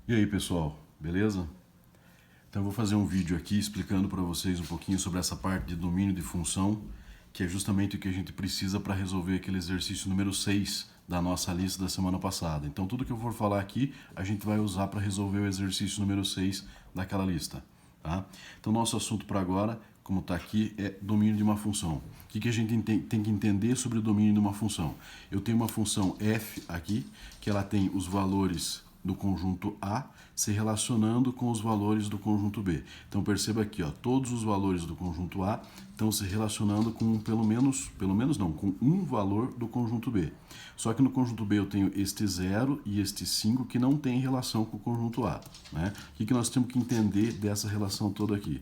E aí, pessoal, beleza? Então eu vou fazer um vídeo aqui explicando para vocês um pouquinho sobre essa parte de domínio de função, que é justamente o que a gente precisa para resolver aquele exercício número 6 da nossa lista da semana passada. Então tudo que eu for falar aqui, a gente vai usar para resolver o exercício número 6 daquela lista, tá? Então nosso assunto para agora, como está aqui, é domínio de uma função. O que a gente tem que entender sobre o domínio de uma função? Eu tenho uma função f aqui, que ela tem os valores do conjunto A se relacionando com os valores do conjunto B. Então perceba aqui, ó, todos os valores do conjunto A estão se relacionando com pelo menos não, com um valor do conjunto B. Só que no conjunto B eu tenho este 0 e este 5 que não tem relação com o conjunto A, né? O que nós temos que entender dessa relação toda aqui?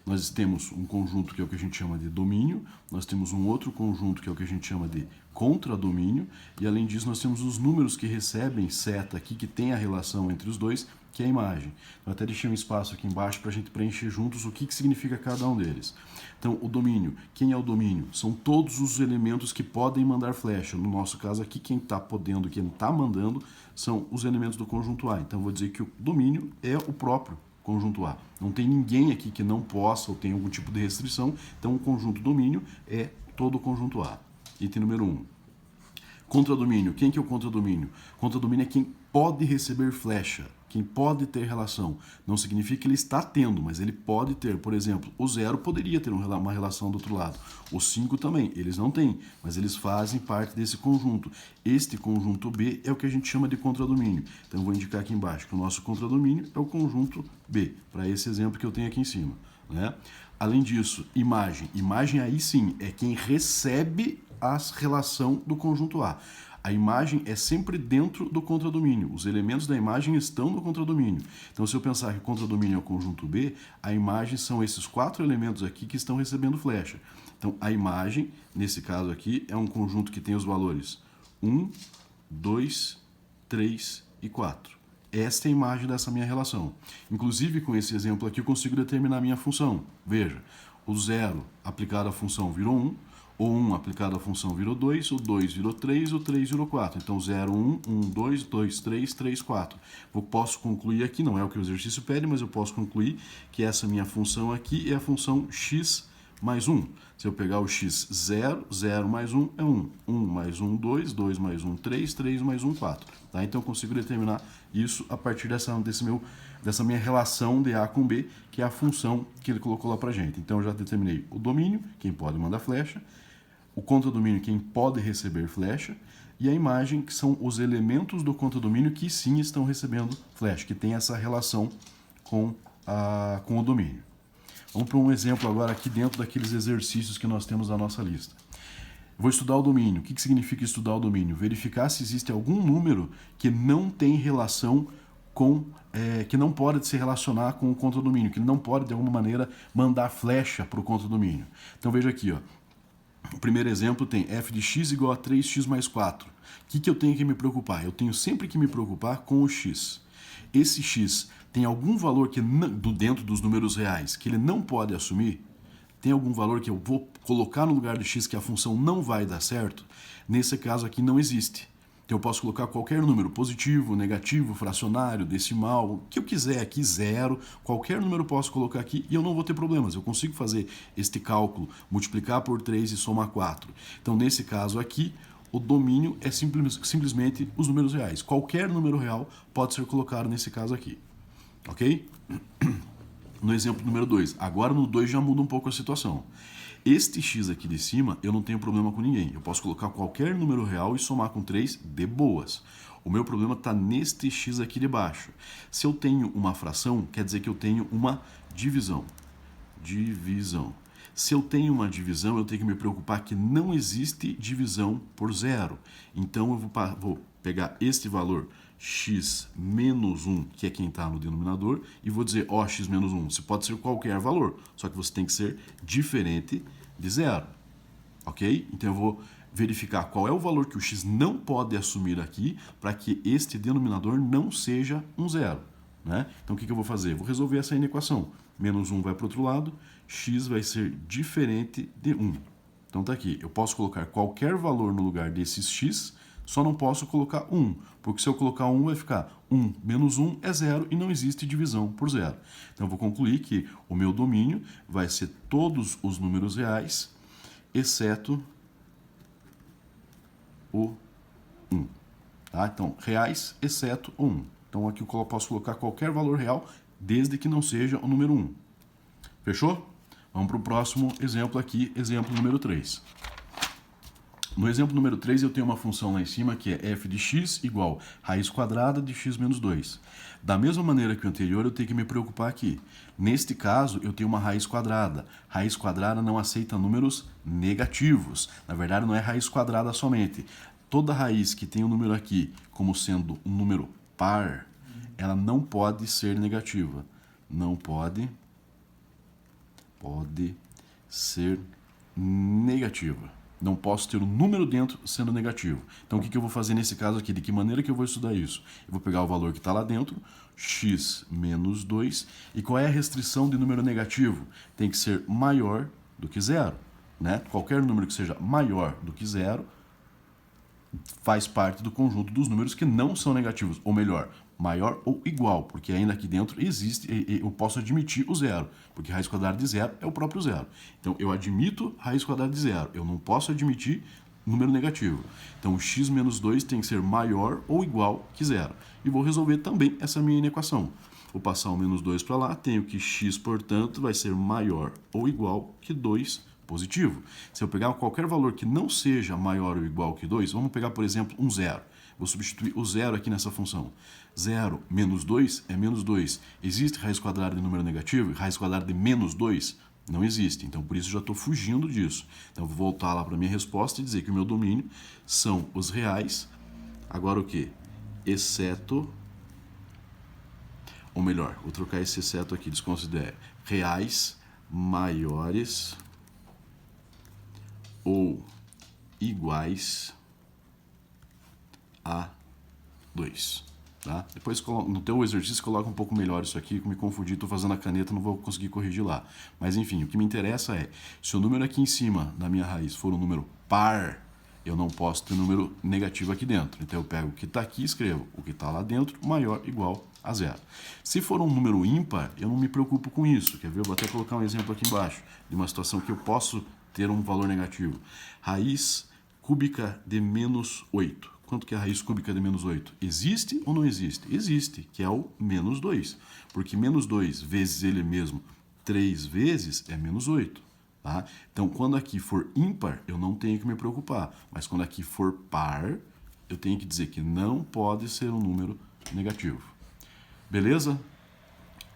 Nós temos um conjunto que é o que a gente chama de domínio, nós temos um outro conjunto que é o que a gente chama de contradomínio, e além disso nós temos os números que recebem seta aqui, que tem a relação entre os dois, que é a imagem. Eu até deixei um espaço aqui embaixo para a gente preencher juntos o que significa cada um deles. Então, o domínio. Quem é o domínio? São todos os elementos que podem mandar flecha. No nosso caso aqui, quem está podendo, quem está mandando, são os elementos do conjunto A. Então, eu vou dizer que o domínio é o próprio conjunto A. Não tem ninguém aqui que não possa ou tenha algum tipo de restrição. Então, o conjunto domínio é todo o conjunto A. Item número 1. Contradomínio. Quem que é o contradomínio? Contradomínio é quem pode receber flecha, quem pode ter relação. Não significa que ele está tendo, mas ele pode ter. Por exemplo, o 0 poderia ter uma relação do outro lado. O 5 também. Eles não têm, mas eles fazem parte desse conjunto. Este conjunto B é o que a gente chama de contradomínio. Então, eu vou indicar aqui embaixo que o nosso contradomínio é o conjunto B, para esse exemplo que eu tenho aqui em cima, né? Além disso, imagem. Imagem aí sim é quem recebe a relação do conjunto A. A imagem é sempre dentro do contradomínio. Os elementos da imagem estão no contradomínio. Então, se eu pensar que o contradomínio é o conjunto B, a imagem são esses 4 elementos aqui que estão recebendo flecha. Então, a imagem, nesse caso aqui, é um conjunto que tem os valores 1, 2, 3 e 4. Esta é a imagem dessa minha relação. Inclusive, com esse exemplo aqui, eu consigo determinar a minha função. Veja, o 0 aplicado à função virou 1, o 1 aplicado à função virou 2, o 2 virou 3, o 3 virou 4. Então, 0, 1, 1, 2, 2, 3, 3, 4. Eu posso concluir aqui, não é o que o exercício pede, mas eu posso concluir que essa minha função aqui é a função x mais 1. Se eu pegar o x 0, 0 mais 1 é 1. 1 mais 1, 2, 2 mais 1, 3, 3 mais 1, 4. Tá? Então, eu consigo determinar isso a partir dessa minha relação de A com B, que é a função que ele colocou lá pra gente. Então, eu já determinei o domínio, quem pode mandar flecha, o contradomínio, quem pode receber flecha, e a imagem, que são os elementos do contradomínio que sim estão recebendo flecha, que tem essa relação com o domínio. Vamos para um exemplo agora aqui dentro daqueles exercícios que nós temos na nossa lista. Vou estudar o domínio. O que significa estudar o domínio? Verificar se existe algum número que não tem relação que não pode se relacionar com o contradomínio, que não pode de alguma maneira mandar flecha para o contradomínio. Então veja aqui, ó. O primeiro exemplo tem f de x igual a 3x mais 4. O que eu tenho que me preocupar? Eu tenho sempre que me preocupar com o x. Esse x tem algum valor que dentro dos números reais que ele não pode assumir? Tem algum valor que eu vou colocar no lugar de x que a função não vai dar certo? Nesse caso aqui não existe. Então eu posso colocar qualquer número, positivo, negativo, fracionário, decimal, o que eu quiser aqui, zero, qualquer número eu posso colocar aqui e eu não vou ter problemas. Eu consigo fazer este cálculo, multiplicar por 3 e somar 4. Então nesse caso aqui, o domínio é simplesmente os números reais. Qualquer número real pode ser colocado nesse caso aqui. Ok? No exemplo número 2. Agora no 2 já muda um pouco a situação. Este x aqui de cima, eu não tenho problema com ninguém. Eu posso colocar qualquer número real e somar com 3 de boas. O meu problema está neste x aqui de baixo. Se eu tenho uma fração, quer dizer que eu tenho uma divisão. Se eu tenho uma divisão, eu tenho que me preocupar que não existe divisão por zero. Então, eu vou pegar este valor x menos 1, que é quem está no denominador, e vou dizer, ó, x menos 1, você pode ser qualquer valor, só que você tem que ser diferente de zero, ok? Então eu vou verificar qual é o valor que o x não pode assumir aqui, para que este denominador não seja um zero, né? Então o que eu vou fazer? Eu vou resolver essa inequação. Menos 1 vai para o outro lado, x vai ser diferente de 1. Então tá aqui, eu posso colocar qualquer valor no lugar desses x, Só não posso colocar 1, porque se eu colocar 1 vai ficar 1 menos 1 é 0 e não existe divisão por 0. Então eu vou concluir que o meu domínio vai ser todos os números reais, exceto o 1. Tá? Então, reais, exceto o 1. Então aqui eu posso colocar qualquer valor real, desde que não seja o número 1. Fechou? Vamos para o próximo exemplo aqui, exemplo número 3. No exemplo número 3, eu tenho uma função lá em cima que é f de x igual raiz quadrada de x menos 2. Da mesma maneira que o anterior, eu tenho que me preocupar aqui. Neste caso, eu tenho uma raiz quadrada. Raiz quadrada não aceita números negativos. Na verdade, não é raiz quadrada somente. Toda raiz que tem um número aqui como sendo um número par, ela não pode ser negativa. Não pode ser negativa. Não posso ter um número dentro sendo negativo. Então, o que eu vou fazer nesse caso aqui? De que maneira que eu vou estudar isso? Eu vou pegar o valor que está lá dentro, x menos 2. E qual é a restrição de número negativo? Tem que ser maior do que 0. Né? Qualquer número que seja maior do que 0 faz parte do conjunto dos números que não são negativos. Ou melhor, maior ou igual, porque ainda aqui dentro existe, eu posso admitir o 0, porque raiz quadrada de 0 é o próprio 0. Então, eu admito raiz quadrada de 0, eu não posso admitir número negativo. Então, o x menos 2 tem que ser maior ou igual que 0. E vou resolver também essa minha equação. Vou passar o menos 2 para lá, tenho que x, portanto, vai ser maior ou igual que 2 positivo. Se eu pegar qualquer valor que não seja maior ou igual que 2, vamos pegar, por exemplo, um 0. Vou substituir o 0 aqui nessa função. 0 menos 2 é menos 2. Existe raiz quadrada de número negativo? Raiz quadrada de menos 2? Não existe. Então, por isso, eu já estou fugindo disso. Então, eu vou voltar lá para a minha resposta e dizer que o meu domínio são os reais. Agora o quê? Exceto... Ou melhor, vou trocar esse exceto aqui, desconsidere. Reais maiores ou iguais a 2. Tá? Depois, no teu exercício, coloca um pouco melhor isso aqui, que me confundi, estou fazendo a caneta, não vou conseguir corrigir lá. Mas, enfim, o que me interessa é, se o número aqui em cima da minha raiz for um número par, eu não posso ter número negativo aqui dentro. Então, eu pego o que está aqui e escrevo o que está lá dentro, maior ou igual a 0. Se for um número ímpar, eu não me preocupo com isso. Quer ver? Eu vou até colocar um exemplo aqui embaixo, de uma situação que eu posso ter um valor negativo. Raiz cúbica de menos 8. Quanto que é a raiz cúbica de menos 8? Existe ou não existe? Existe, que é o menos 2. Porque menos 2 vezes ele mesmo 3 vezes é menos 8. Tá? Então, quando aqui for ímpar, eu não tenho que me preocupar. Mas quando aqui for par, eu tenho que dizer que não pode ser um número negativo. Beleza?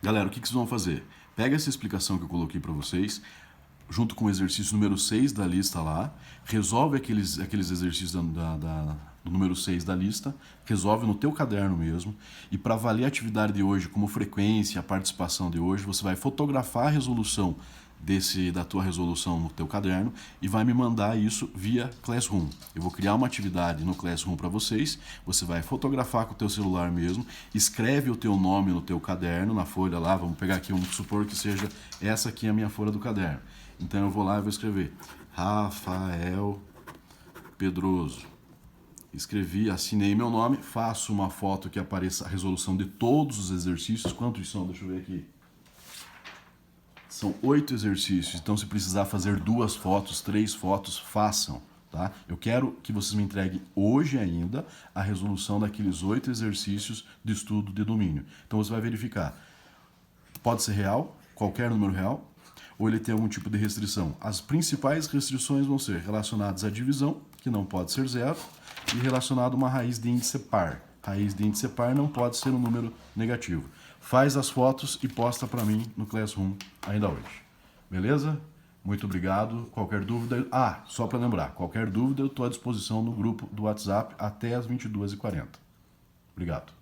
Galera, o que vocês vão fazer? Pega essa explicação que eu coloquei para vocês, junto com o exercício número 6 da lista lá, resolve aqueles exercícios do número 6 da lista, resolve no teu caderno mesmo, e para avaliar a atividade de hoje, como frequência, a participação de hoje, você vai fotografar a resolução da tua resolução no teu caderno e vai me mandar isso via Classroom. Eu vou criar uma atividade no Classroom para vocês, você vai fotografar com o teu celular mesmo, escreve o teu nome no teu caderno, na folha lá, vamos pegar aqui, vamos supor que seja essa aqui a minha folha do caderno. Então eu vou lá e vou escrever Rafael Pedroso. Escrevi, assinei meu nome, faço uma foto que apareça a resolução de todos os exercícios. Quantos são? Deixa eu ver aqui. São 8 exercícios, então se precisar fazer 2 fotos, 3 fotos, façam. Tá? Eu quero que vocês me entreguem hoje ainda a resolução daqueles 8 exercícios de estudo de domínio. Então você vai verificar. Pode ser real, qualquer número real, ou ele tem algum tipo de restrição. As principais restrições vão ser relacionadas à divisão, que não pode ser 0, e relacionado a uma raiz de índice par. Raiz de índice par não pode ser um número negativo. Faz as fotos e posta para mim no Classroom ainda hoje. Beleza? Muito obrigado. Qualquer dúvida... só para lembrar, qualquer dúvida eu estou à disposição no grupo do WhatsApp até as 22h40. Obrigado.